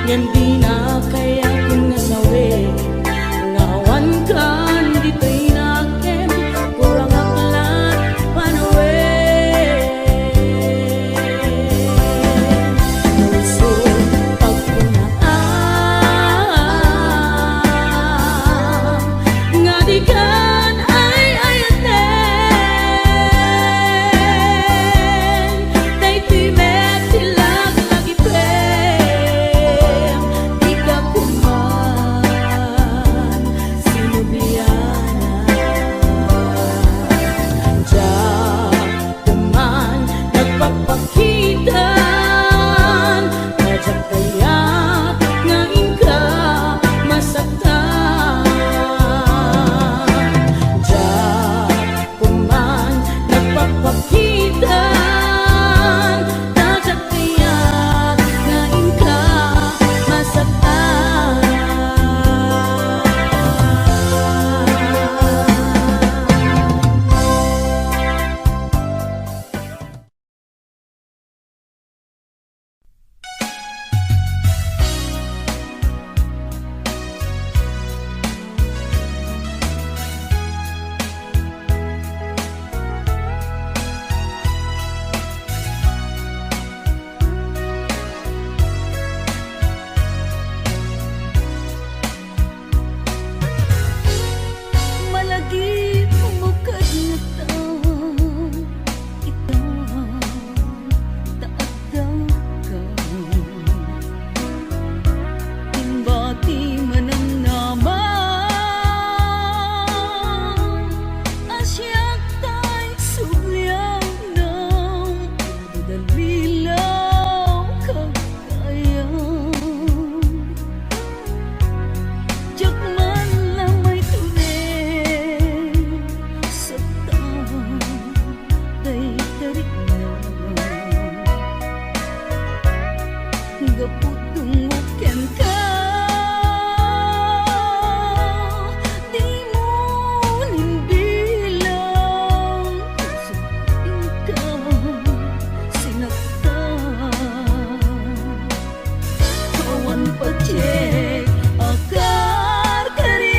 Yan di na kaya kung nasawi ngawan kan dito'y nakem kurang aklat panawen puso pagpunaan nga di kan ay ayaten day timek tilag lagi prem di ka kuman sinubliana diyan kuman nagpapakitan kadyak kaya ngayon ka masaktan diyan kuman nagpapakitan kadyak kaya ngayon ka masaktan. Malagi bukad na taon itaon taagdaw ka timbati manang naman asyak tay subliang ng dalilaw kagayan jak man lamay tuloy sa taon day tarik na gaputong uken ka di mo nimbilang kusupin ka sinaktan kawan pacek akar karim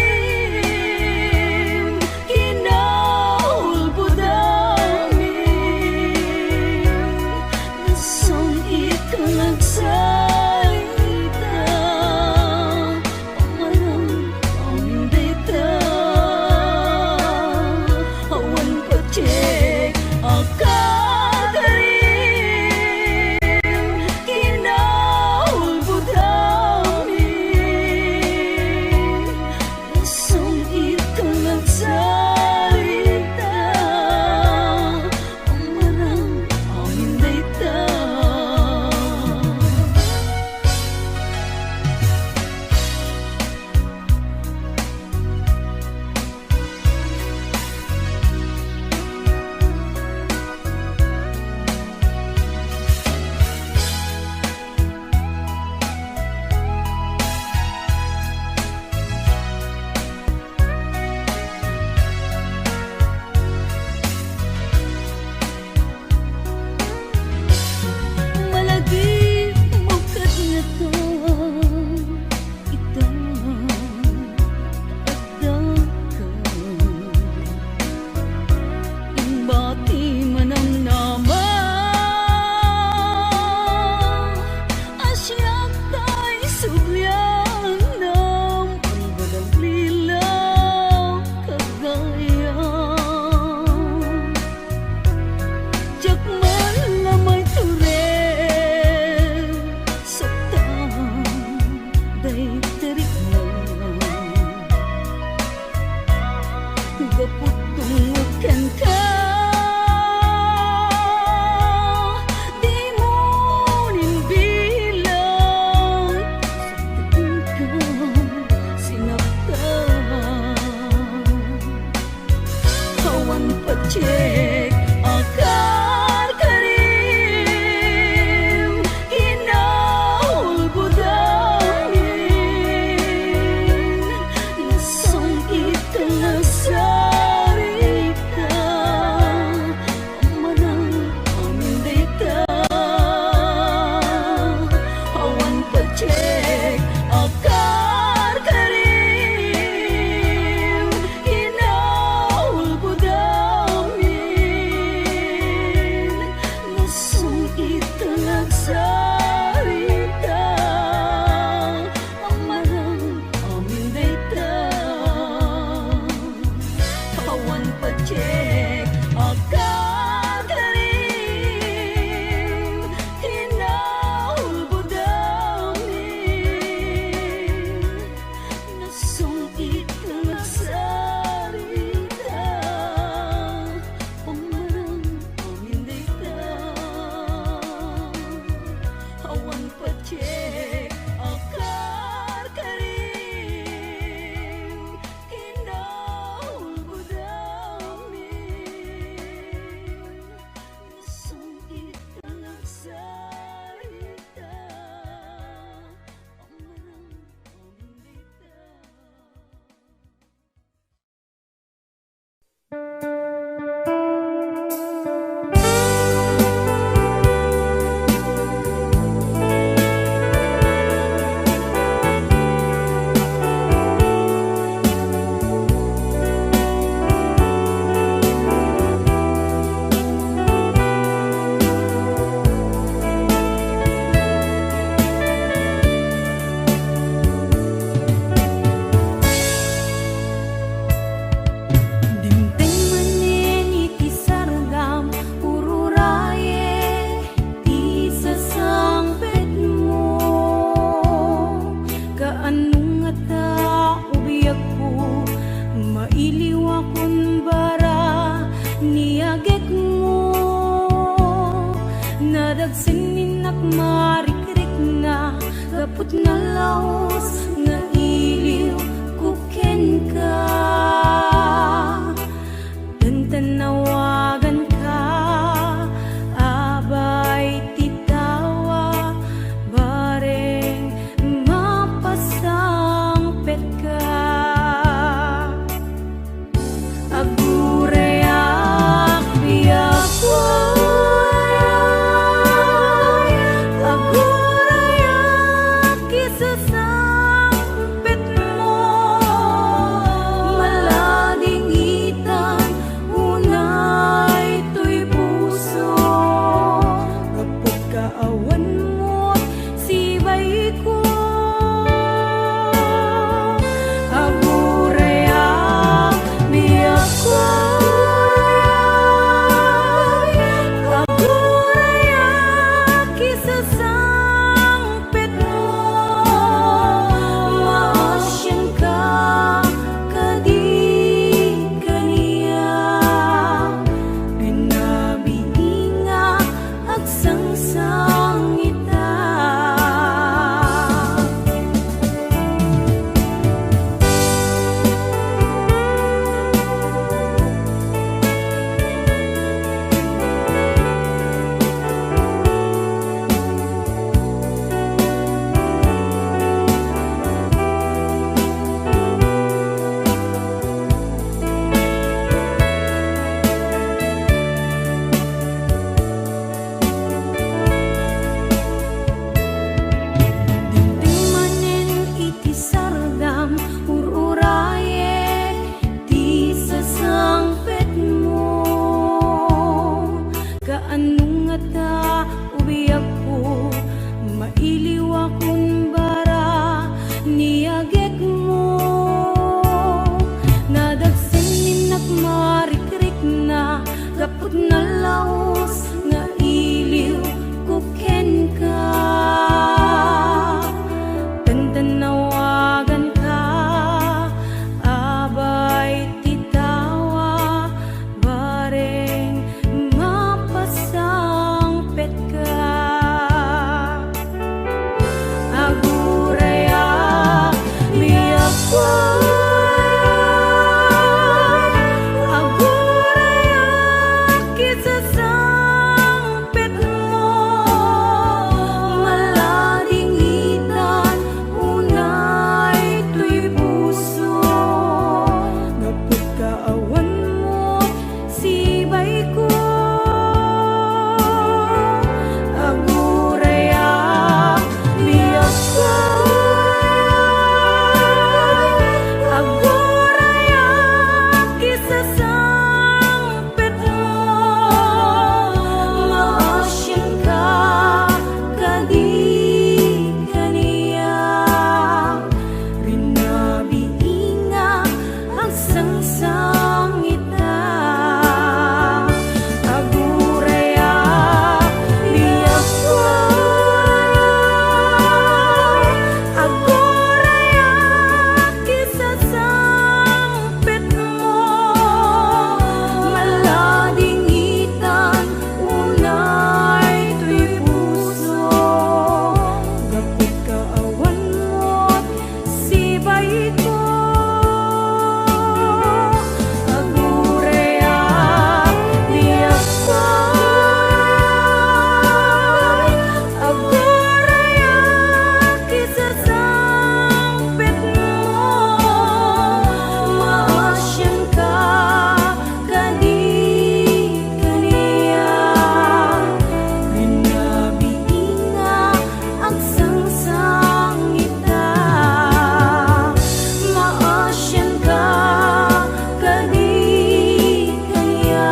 kinaulbudamin nasong ikalag salita pamarang pamindita awan pacek akar karim kinaulbudamin nasong ikalag salita pamarang pamindita. Malagi bukad nga taon itaon taagdaw ka imbati manang naman asyak tay subliang ng dalilaw kagayan jak man lamay tuloy sa taon day tarik na gaputong uken ka di mo nimbilang kusupin ka sinaktan kawan pacek akar karim kinaulbudamin nasong ikalag salita pamarang pamindita awan pacek Kapag nalaos nga iliw kuken ka, tantanawagan ka, abay titawa, bareng mapasangpet ka. Agurayak biyak agurayak isasangpet mo, malading itan unay to'y puso. Kapag kaawan mo't sibay ko, agurayak biyak agurayak isasangpet mo, maasyan ka kadi kaniya, binabiinga agsangsang ita. Manen iti sardam ururaye ti sasangpet mo, kaanong nga ta ubiyak ko, mailiw akong bara niyagek mo, nadagsin ninak marikrik na, kapag nalaos nga iliw kuken ka, tantanawagan ka, abay titawa, bareng mapasangpet ka. Agurayak biyak agurayak isasangpet mo, malading itan unay to'y puso. Kapag kaawan mo sibay ko, agurayak biyak agurayak isasangpet mo, maasyan ka kadi kaniya, binabiinga agsangsang ita. Agurayak biyak agurayak isasangpet mo, malading itan unay to'y puso. Kapag kaawan mo't sibay ko, agurayak biyak agurayak isasangpet mo, maasyan ka kadi kaniya, binabiinga agsangsang ita. Maasyan ka kadi kaniya,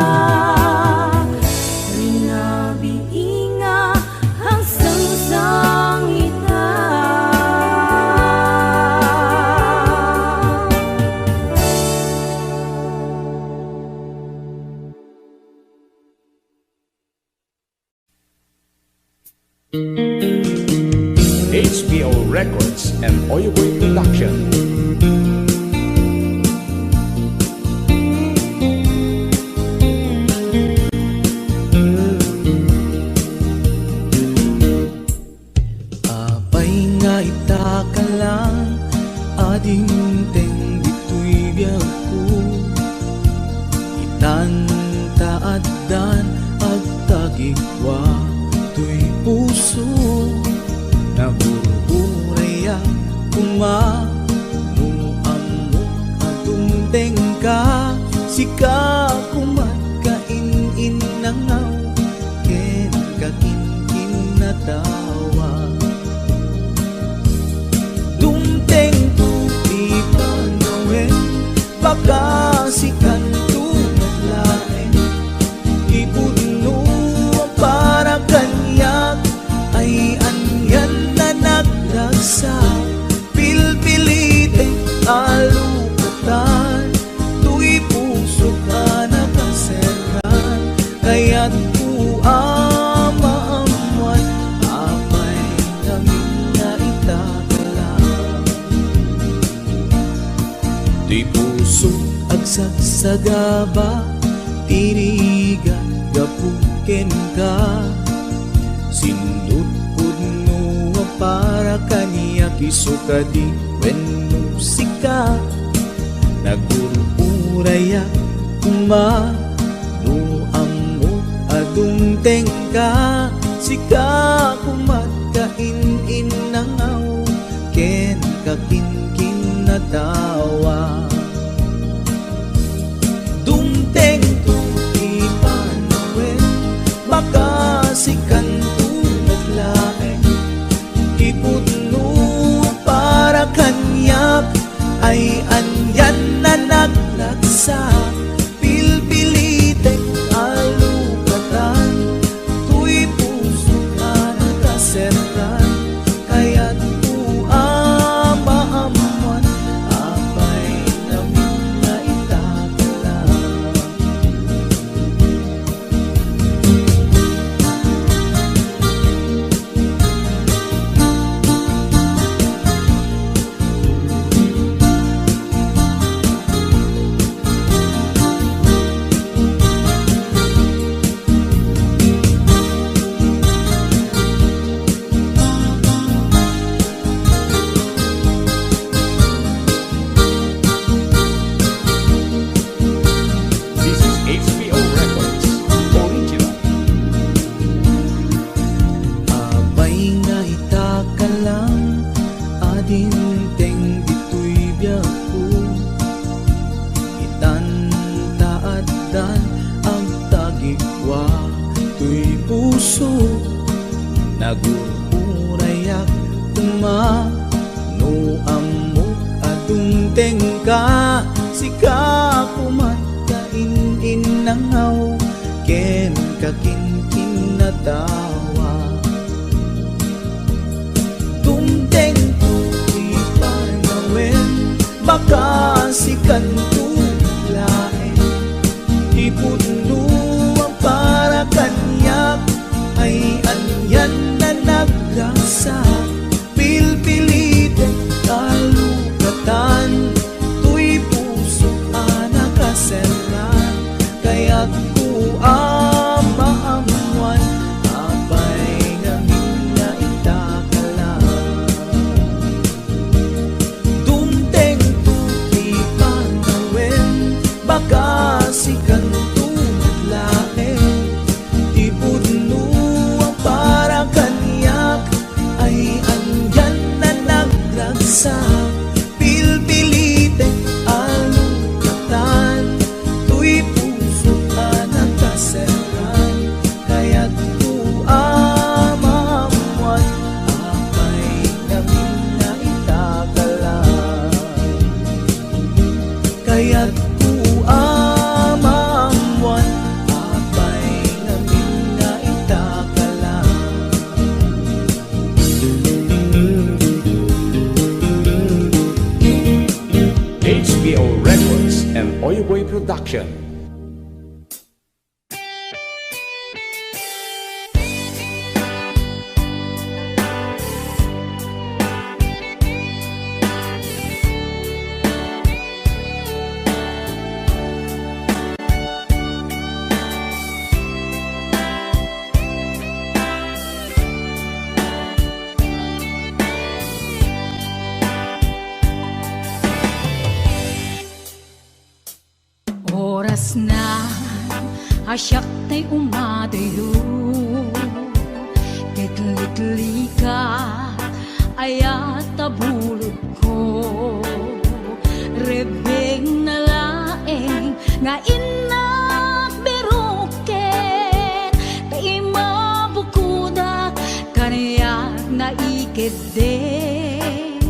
binabiinga agsangsang ita. HBO Records and Oyoboy Production. Abay nga ita ka lang, ading teng dito'y biyag ko. Itantaadan ag tagigwa to'y puso, nagururaya kuma nung amok atong tengka. Sika kumat kain-in nangaw, ken kakin-kin na tawa. Dumteng tu ipanawin, baka sikan tu naglain. Ipudno ang para kanyak, ay anyan na nagdagsa. Pilpilite alukatan, tu'y puso ka nakaseran. Kaya't ku amaamuan, apay namin na itakalang. Di puso agsagsagaba, tiriga gapuken ka. Sindut pudno para kaniya kisuka di wen musika. Nagururaya kuma no amot adung tengka. Sika kumat kain-in nangaw, ken kakin-kin na tawa. Dumteng tu ipanawin, baka sikan tu naglain. Ipudno para kanyak, ay anyan na naglagsa. Pilpilite alukatan, tu'y puso ka nakaseran. Kaya't ku amaamuan, apay namin na itakalang. This is HBO Records Original. Abay nga itakalang, adin teng dito'y biyag ko. Itantaadan ang tagigwa to'y puso, nagururayak kuma no amok atong tengka. Sika kumat kain-in nangaw, ken kakin-kin na tawa. Dumteng tu ipanawin, baka sikan tu lain. Ipudno ang para kanyak, ay anyan na naglasa. Pilpilite alukatan, tu'y puso ka nakaseran. Kaya't ku amaamuan, apay namin na itakalang. Dumteng tu ipanawin, baka sikan tu naglain. Ipudno ang para kanyak, ay andyan na naglagsa. Pilpilite alukatan, tu'y puso ka nakaseran. Kaya't ku amaamuan, apay namin na itakalang. Kaya't ku amaamuan, apay namin na itakalang. HBO Records and Oyoboy Production. na asyak tay umadayo Kitli-tli ka ayat tabulod ko Rebeng na laeng nga inak biruken Kay mabukudak kaniyak na ikideng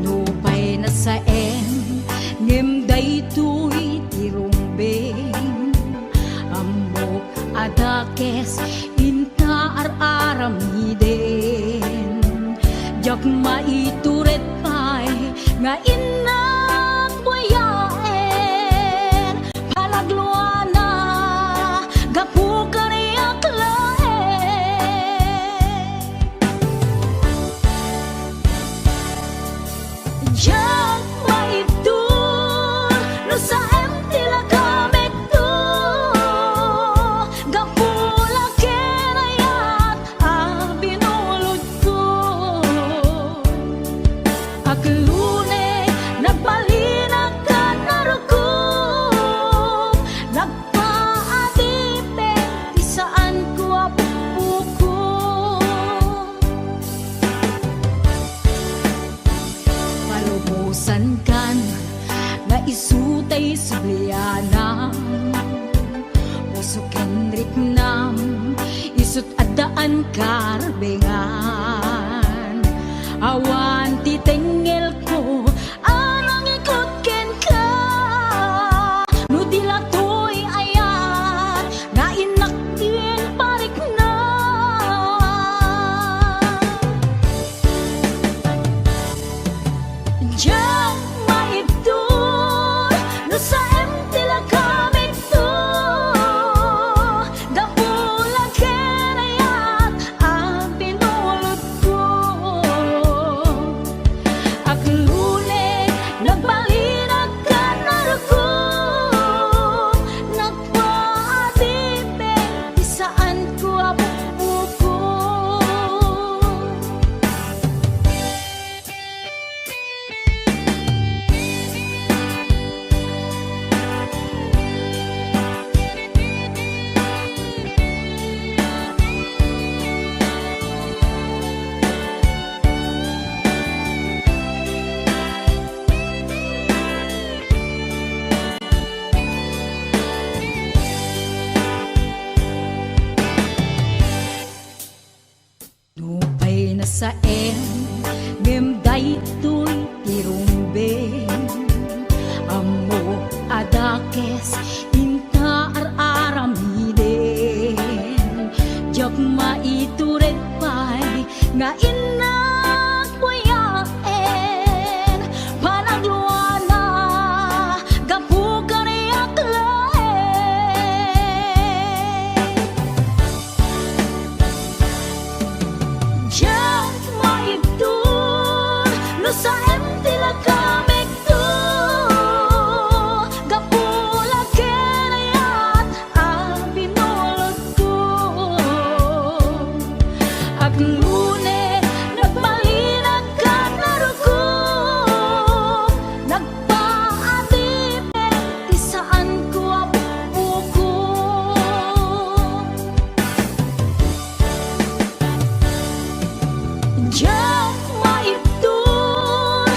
Nupay na saen ngem daytoy tirumbeng Amok adakes inta ar-aramiden Jak maituret pay nga inak buyaen Palagluana gapu kaniyak laeng Jak maitur no sa tila kamek to Gapula kenayat binulod ko Aglune nagbalinag ka narukog Nagpaadipe di saan ko apuko Palumusan kan na isutay sublianam Pusukin riknam isut adaan karbengan Awan titengel ko anang ikot ken ka No dilatoy ayat na inaktin parik na Jak maitur no sa tila kamek to Gapula kenayat binulod ko Aglune nagbalinag ka narukog Nagpaadipe di saan ko apuko Nupay na saen ngem daytoy tirumbeng Amo adakes inta ar-aramiden Jak maituret pay nga inak buyaen Panagluana gapu kaniyak laeng Jak maitur no sa tila kamek to Gapula kenayat binulod ko Aglune nagbalinag ka narukog Nagpaadipe di saan ko apuko Jak maitur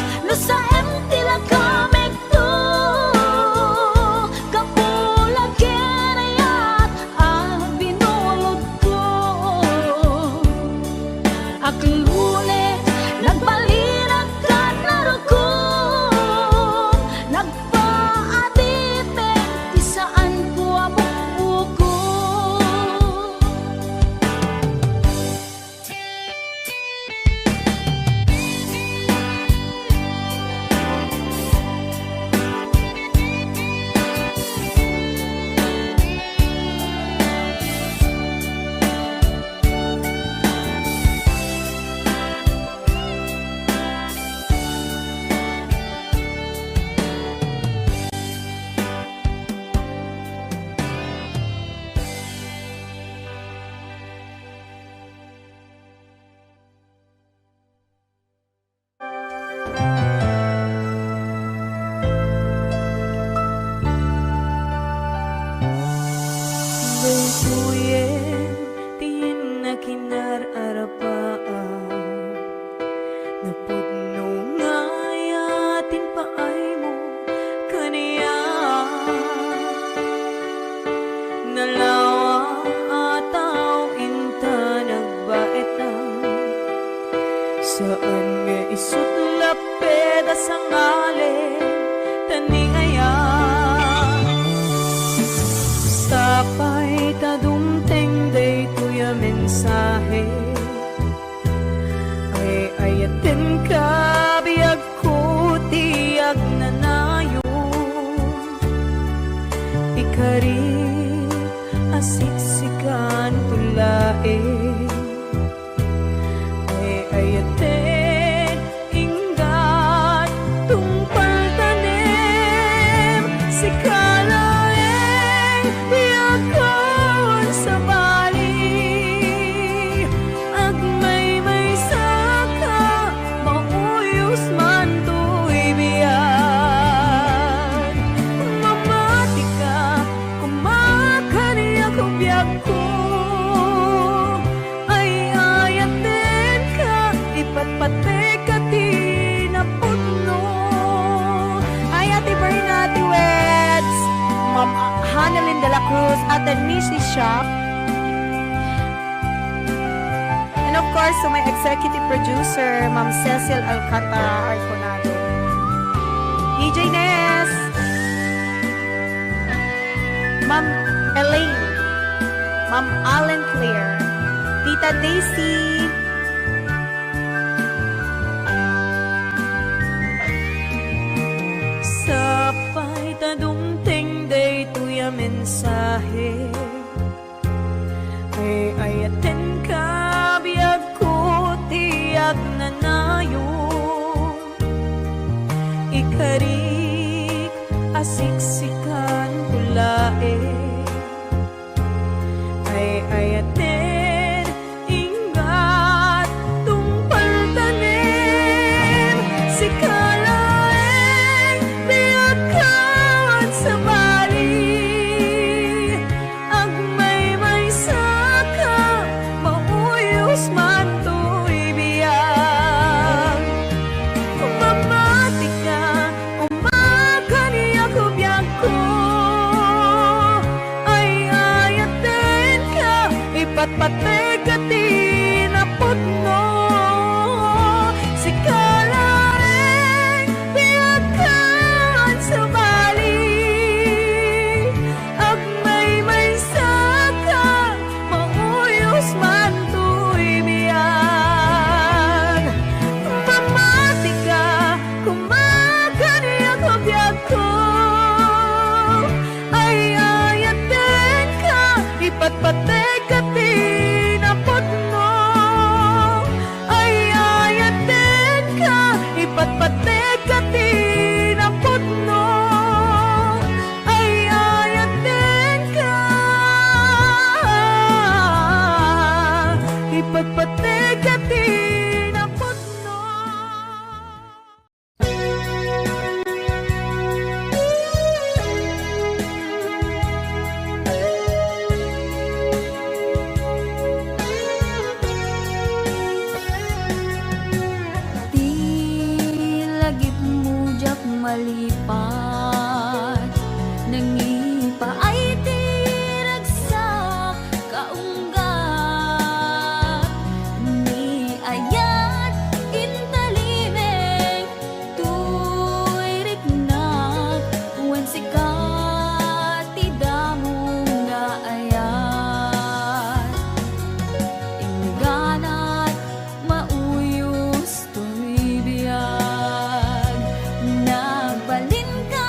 pusot lapeda sa ngalen taniayan. Sapay tadumteng day tuya mensahe ay ayaten ka biyag ko tiyag nanayon. Ikari asiksikan tulae ay ayaten inggat tungpal tanem si kalaeng biyakon sa bali agmay saka mauyos man to'y biyan. Mamati ka kumakani ako biyag ko ay ayaten ka ipatpate ka tinaputno. Ay Ate Bernati Weds, Ma'am Hanalyn de la Cruz at the Nishi Shop, and of course to my executive producer Ma'am Cecil Alcantara Arconado, DJ Ness, Ma'am Elaine, Ma'am Allen Claire, Tita Daisy, sapay tadumteng day tuya mensahe ay ayaten ka biyag ko tiyag nanayon. Ikarik asiksikan tulae ay ayaten inggat tungpal tanem si kalaeng biyagkan sa bali agmay saka mauyos man to'y biyag. Mamati ka umakani ako biyag ko ay ayaten ka ipatpate ka tinaputno si kalaeng biyagkan sa bali agmay saka mauyos man to'y biyag. Mamati ka kumakani ako biyag ko ay ayaten ka ipatpate ka tinaputno ay ayaten ka ipatpate ka tinaputno ay ayaten ka ipatpate ka tinaputno. Di lagip mujak malipat nangipa ay tiragsak kaunggat ni ayat intalimeng tuy riknak wen sikat tidamong nga ayat ingganat mauyos to'y biyag nagbalin ka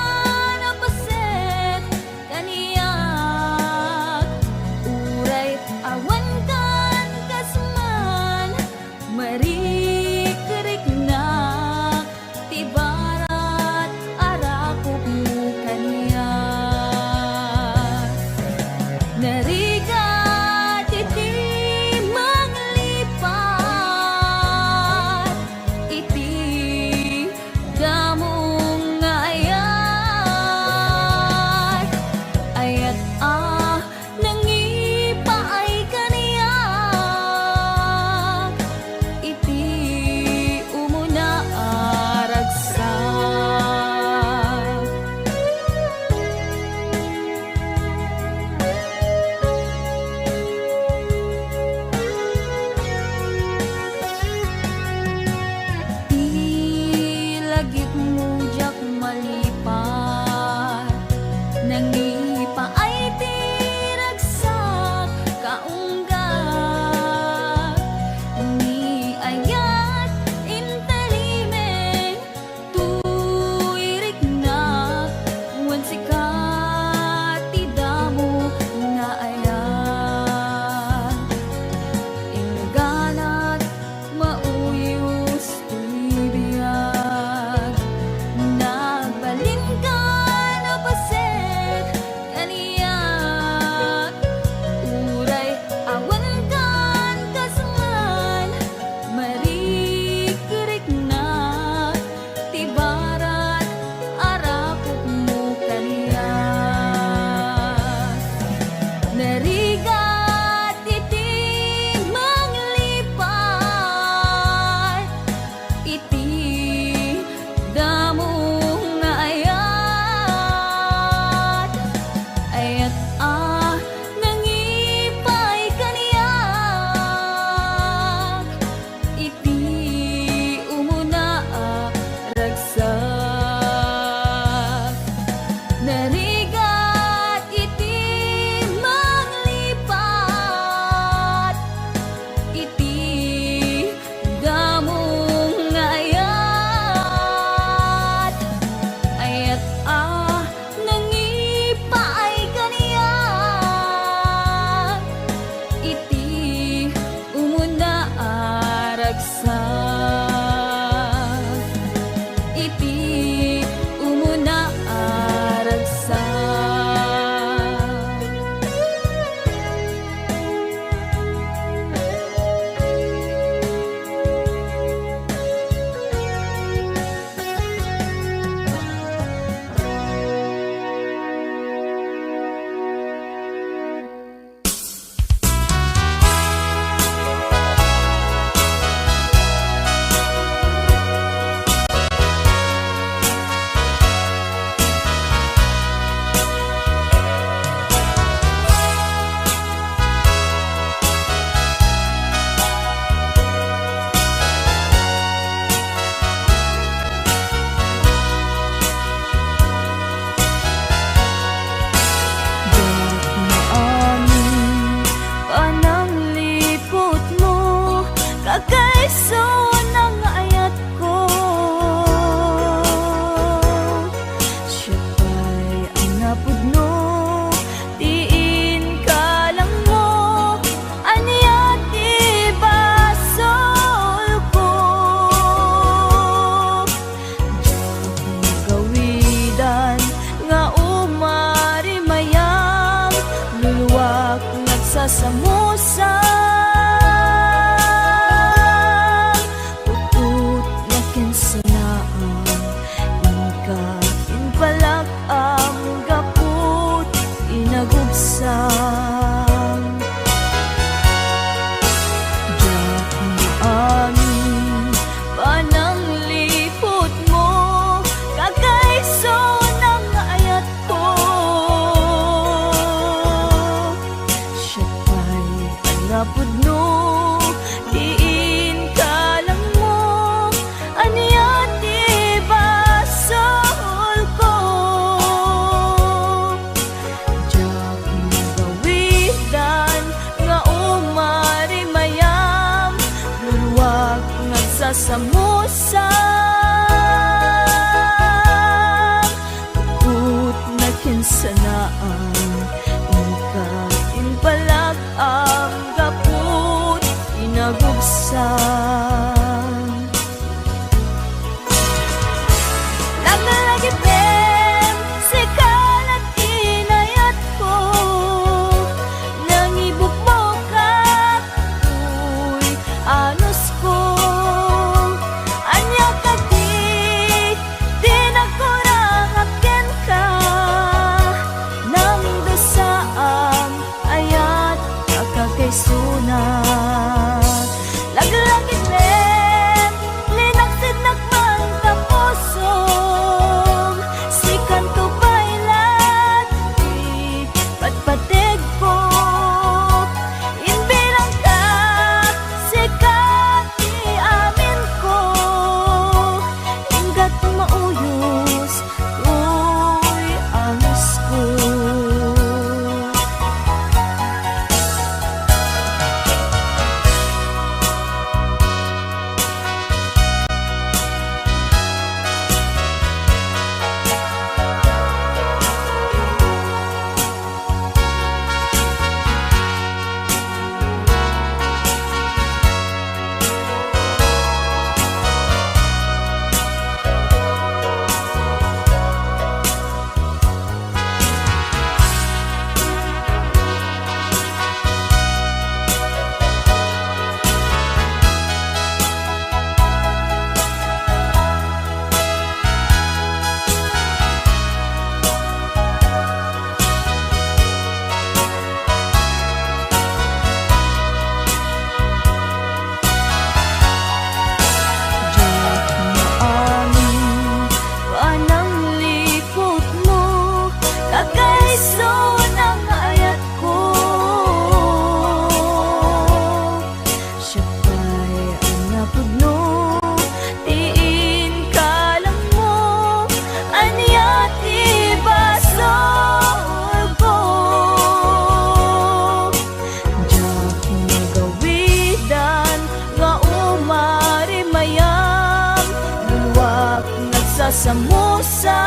sa samusa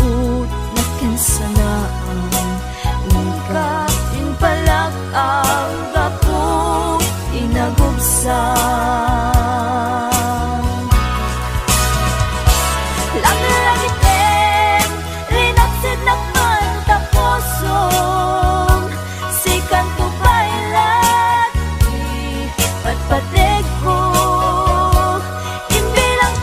uut na kinsanaan ika inpalak ang gapong inagubsan lang-langitin rinaksid nakman taposong sikan to bailat patpatig ko imbilang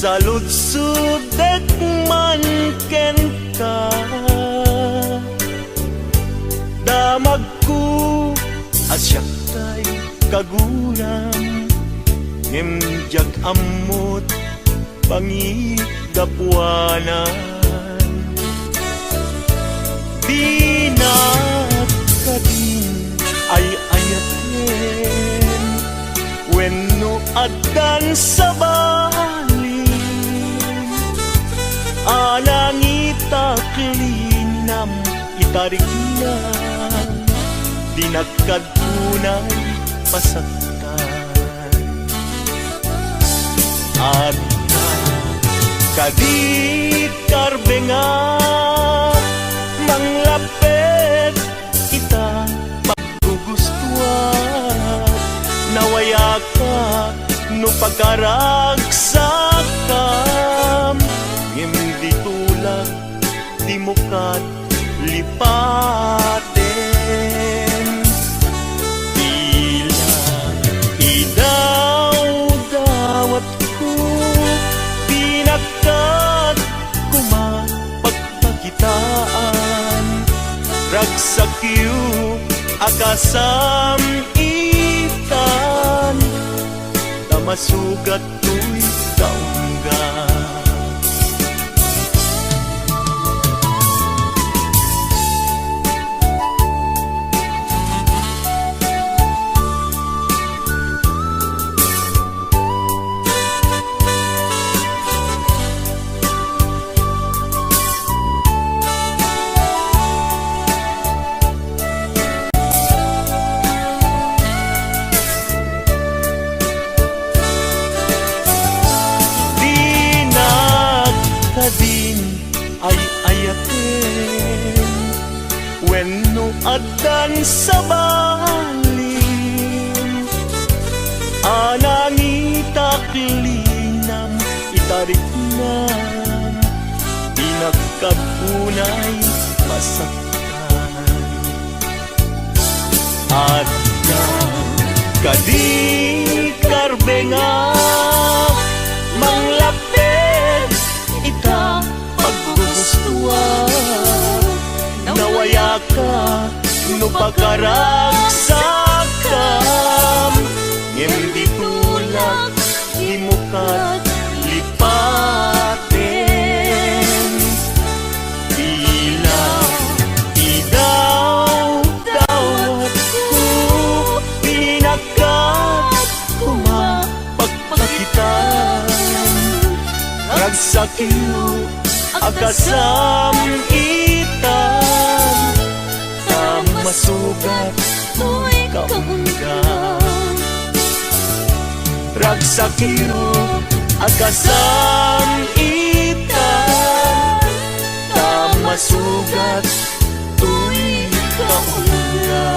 sa lutsud man ken ka. Damag ko asyak tay kaguram, himjag amot pangigapuanan. Di na kadin ay ayaten, wenno adan sa balin. Anang itaklinam itarignan, di nagkadunay pasaktan. At kadit karbengan, manglapet kita paggugustuhan. Nawaya ka no pagkaragsakam, hindi tulak di mo kat lipaten. Tila idaw-dawat ko, pinagkat kumapagpakitaan. Ragsakyu akasam itan, tamasugat to'y kaungga. Din ay ayaten, wenno adan sa balin. Anang itaklinam itariknan, di nagkapunay masaktan. At kadi karbengan, manglapit ita paggugustuhan. Nawaya ka no pagkaragsakam, hindi tulak di mo kat lipaten. Tila idaw-dawat ko, pinagkat kumapagpakitan. Ragsakyu akasam itan, tamasugat to'y kaungga. Ragsakyu akasam itan, tamasugat to'y kaungga.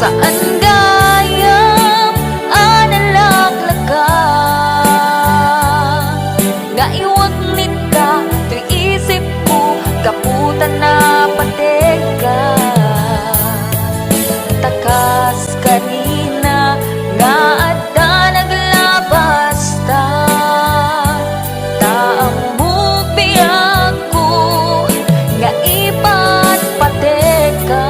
Saan gayam analaglaga nga iwagnit ka to'y isip ko kaputan na pateka takas kanina nga adda naglabas ta taang bubiyag ko nga ipat pateka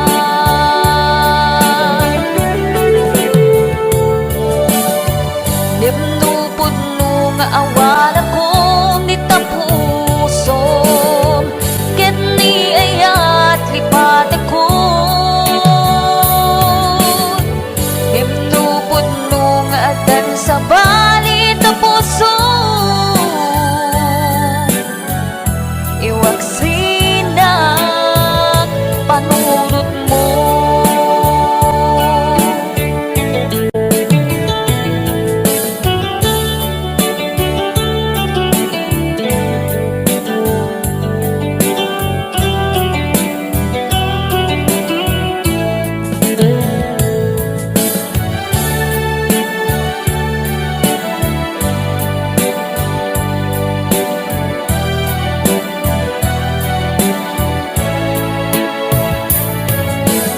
nimnupod no nga awan ako di tapusom ket ni ayat lipat ako nimnupod no nga adan sa balit na puso iwag sinak panunot mo.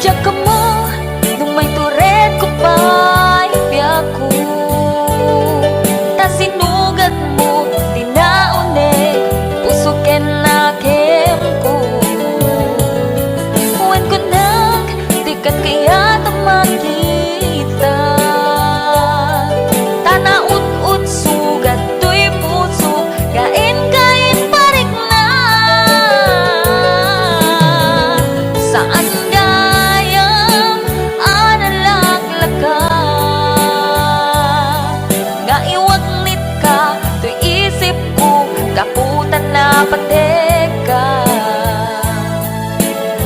Diyak ka mo, nung may turet ko pa'y biyak ko ta sinugat mo, tinaunig, puso ken na kem ko huwag ko nang di kat kaya makita tanaut-ut sugat to'y puso kain-kain parik na saan gayam analaglaga nga iwagnit ka to'y isip ko kaputan na pateka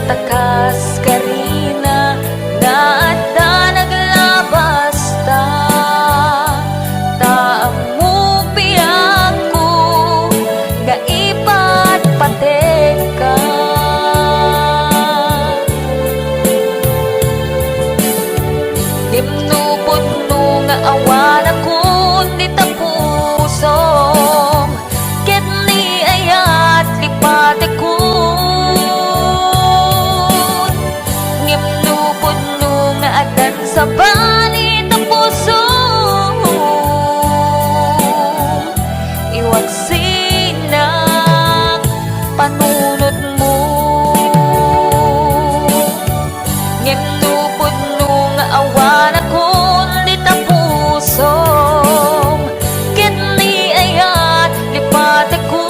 takas karina nga adda naglabas ta taang mupiyag ko nga ipat pateka nimnupod no nga awan ako di tapusom ket ni ayat lipat ako nimnupod no nga adan sa balit na puso iwag sinak panunot mo nimnupod no nga awan ako di tapusom ket ni ayat lipat ako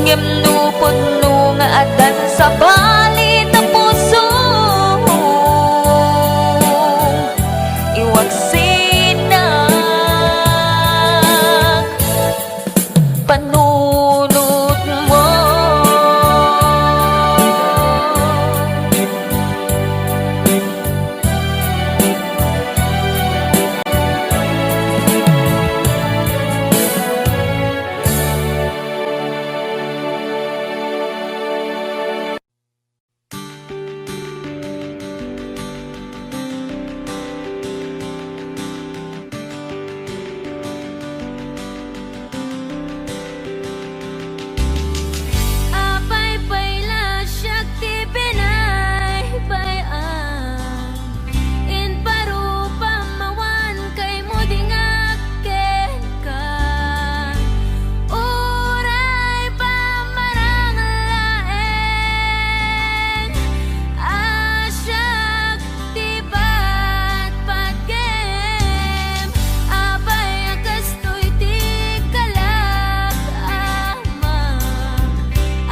nimnupod no nga adan sa balit na puso iwag sinak panunot mo. Apay payla syakti pinay payan in parupa mawan kay mo dingaken ka uray pa marang laeng asyakti bat patgem apay akas to'y di kalak ama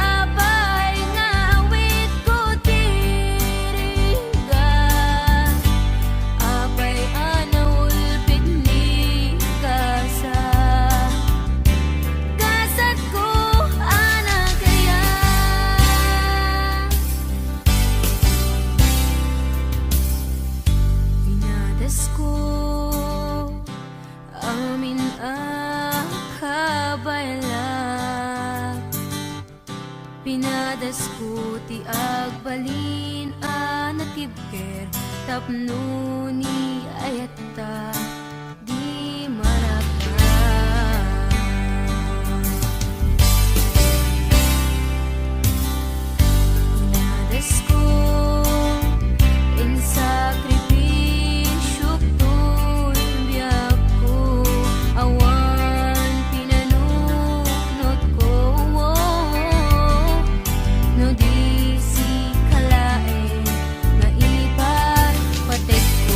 apay ngawit ko tirigan apay anaulpit ni kasa kasat ko anak kaya pinadas ko amin akabayla pinadas ko ti agbalin tapno ni ayata di maraka. Nadas ko in sakripisyo to'y biyak ko, awan pinanunot ko, no di si kalae nga ilipat patek ko.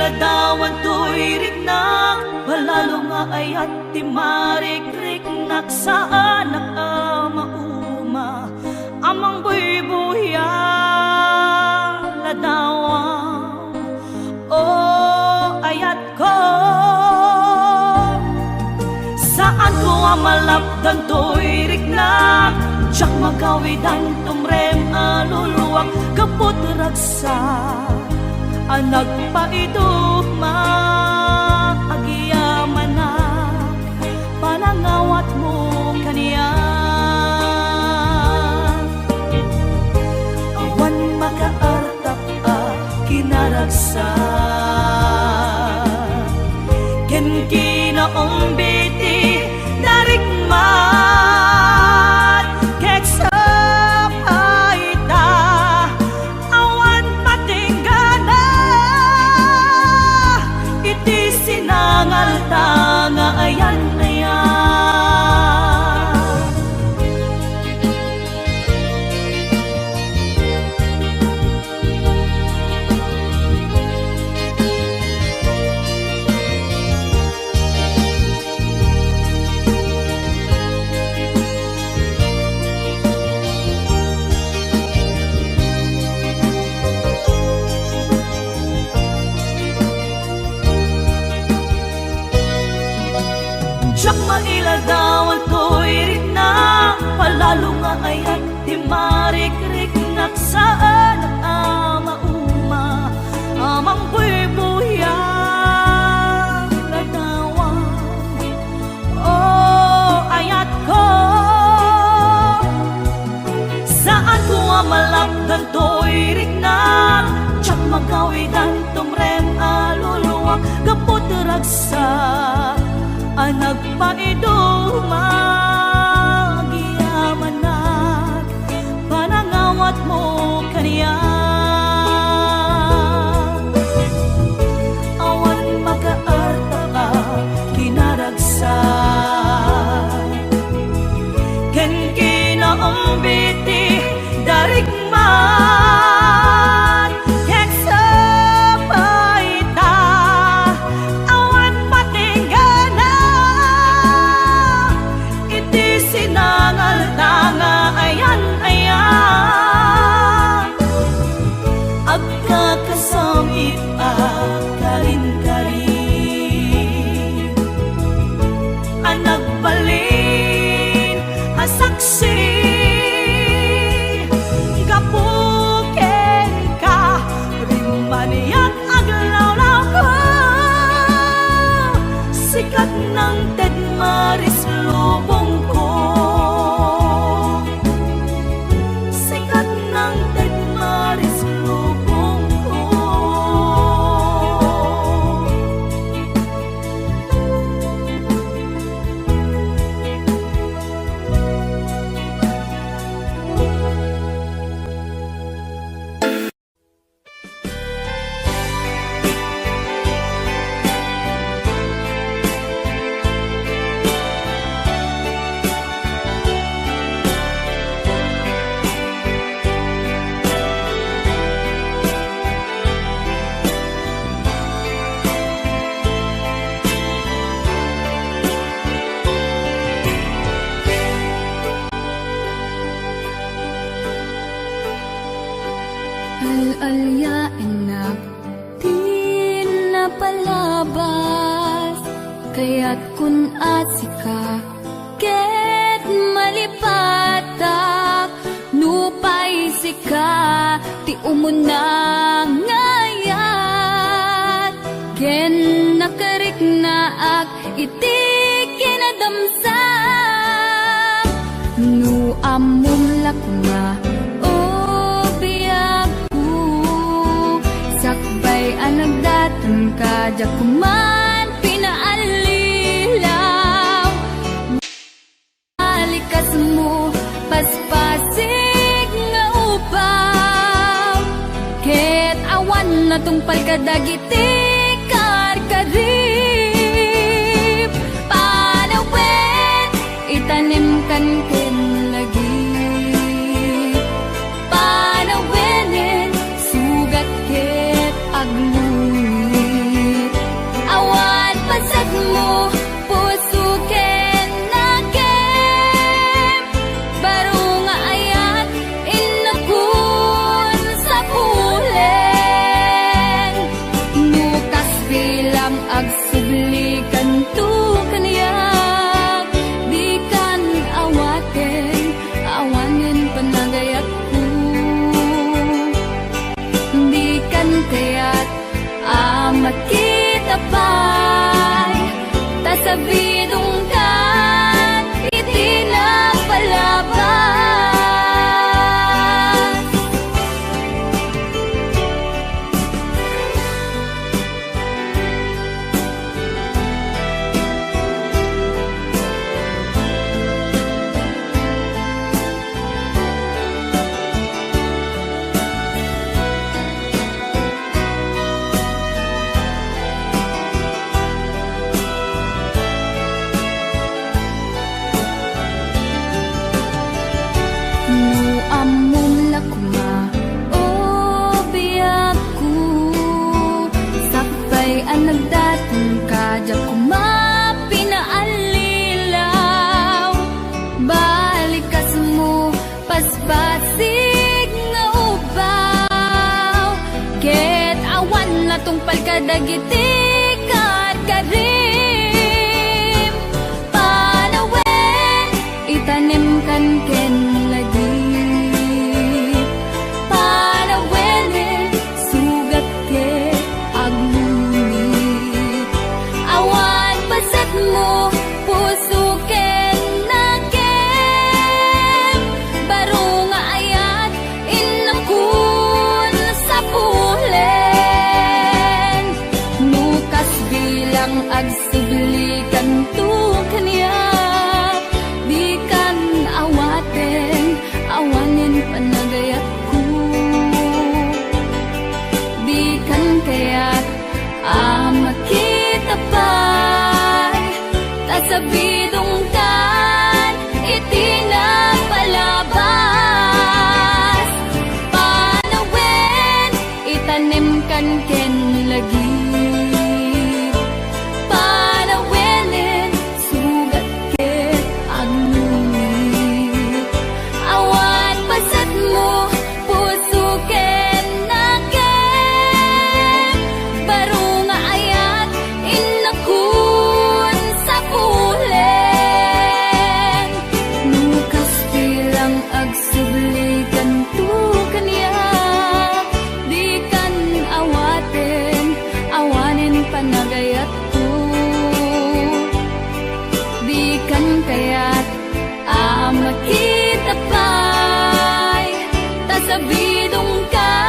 mailadawan tuirik na palalo nga ayat ti marikrik naksaan mauma amang buybuya ladawan o ayat ko saan ko amalapdan tuirik na tiyak magawidan tumrem aluluwak kaput ragsa anak pa ito maagiyaman na panangawat mo kaniya awan makaartap kinaragsa ken kinaombiti darikmat kek sapaita awan patinggana iti sinangal tanga ayan na yan Siyak mailadawan tuirik na palalo nga ayat ti marikrik naksaan mauma amang buybuya ladawan o ayat ko saan ko amalapdan tuirik na tiyak magawidan tumrem aluluwak kaput ragsa anak pa ito magiyamanat panangawat mo kaniya awan makaarta ka kinaragsa ken kinaombiti darikmat kek sapaita awan patinggana iti sinangal tanga ayan ayan agkakasamit karin-karin anak balin asaksi gapuken ka rimaniyak aglawlaw ko sikat ng Ted Maris lubong ko sikat ng Ted Maris lubong ko Al-alya enak di napalabas kaya't kun asika ket malipatak nupay sika ti umuna ngayat ken nakarik naak iti kinadamsak nu amum lakuna sakbay anagdatan ka jakuman pinaalilaw alikas mo paspasig nga upaw ket awan na tungpal kadagiti karkarip panawin itanim kan ken lagi panawinin sugat ket agluwi kaya't makita pa'y tasabidong kan itinagpalabas. Among lakma o biyaku sakbay ang nagdatong kadya kuma pinaalilaw balikas mo pasbasig nga ubaw ket awan na tungpal kadagiti karim panawen itanim kan ken lagi mo puso ken nakem baro nga ayat inakun sa pulen nukas bilang agsublikan tu kaniya di kan awaten awanin panagayat ko di kan kaya't makita pa sabidong kan itinagpalabas panawen itanim kan ken lagi panawenen sugat ket agngungit awan pasat mo puso ken nakem baro nga ayat inakun sa pulen nukas bilang agsublikan tu kaniya di kan awaten awanin panagayat ko di kan kaya't makita pa'y tasabidong ka